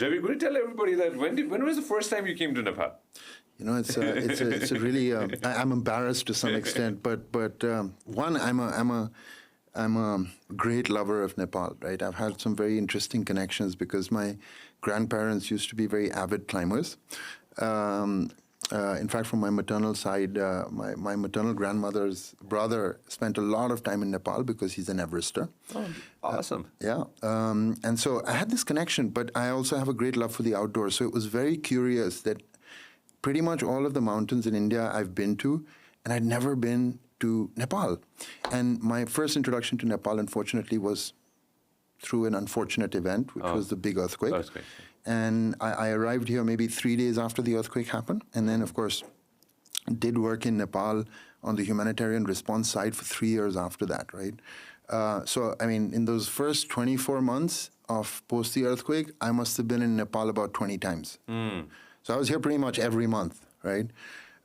Jaivir, could you tell everybody that when was the first time you came to Nepal? You know, it's a really. I'm embarrassed to some extent, but one, I'm a great lover of Nepal, right? I've had some very interesting connections because my grandparents used to be very avid climbers. In fact, from my maternal side, my maternal grandmother's brother spent a lot of time in Nepal because he's an Everester. Oh, awesome. Yeah. And so I had this connection, but I also have a great love for the outdoors. So it was very curious that pretty much all of the mountains in India I've been to, and I'd never been to Nepal. And my first introduction to Nepal, unfortunately, was through an unfortunate event, which was the big earthquake. And I arrived here maybe 3 days after the earthquake happened. And then, of course, did work in Nepal on the humanitarian response side for 3 years after that, right? So, I mean, in those first 24 months of post the earthquake, I must have been in Nepal about 20 times. So I was here pretty much every month, right?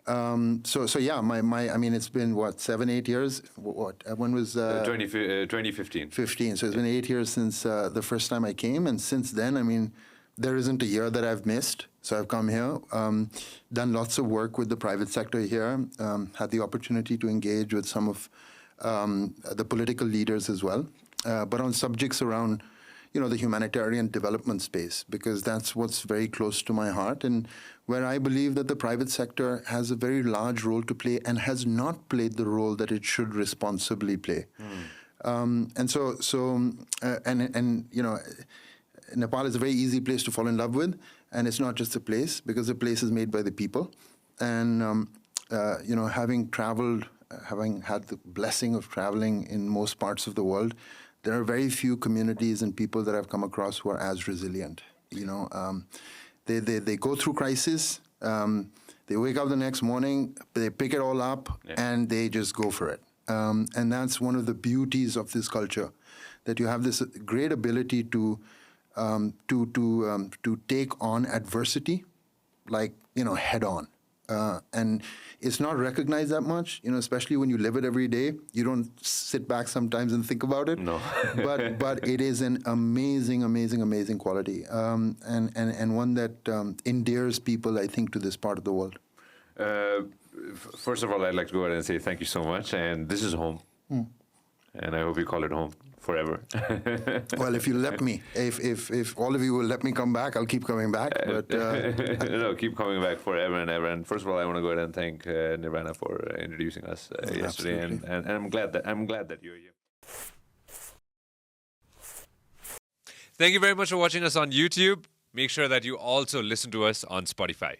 So yeah, I mean, it's been what, 7, 8 years? When was 2015? 15. So it's been 8 years since the first time I came, and since then, I mean, there isn't a year that I've missed. So I've come here, done lots of work with the private sector here, had the opportunity to engage with some of the political leaders as well, but on subjects around, you know, the humanitarian development space, because that's what's very close to my heart and where I believe that the private sector has a very large role to play and has not played the role that it should responsibly play. And you know, Nepal is a very easy place to fall in love with, and it's not just a place, because the place is made by the people. And you know, having traveled, having had the blessing of traveling in most parts of the world, there are very few communities and people that I've come across who are as resilient. You know, they go through crisis, they wake up the next morning, they pick it all up, and they just go for it. And that's one of the beauties of this culture, that you have this great ability to take on adversity, like, you know, head on. And it's not recognized that much, you know, especially when you live it every day. You don't sit back sometimes and think about it. No. but it is an amazing, amazing, amazing quality, and one that endears people, I think, to this part of the world. First of all, I'd like to go ahead and say thank you so much. And this is home. And I hope you call it home forever. Well, if you let me, if all of you will let me come back, I'll keep coming back. But no, keep coming back forever and ever. And first of all, I want to go ahead and thank Nirvana for introducing us yesterday, and I'm glad that you're here. Thank you very much for watching us on YouTube. Make sure that you also listen to us on Spotify.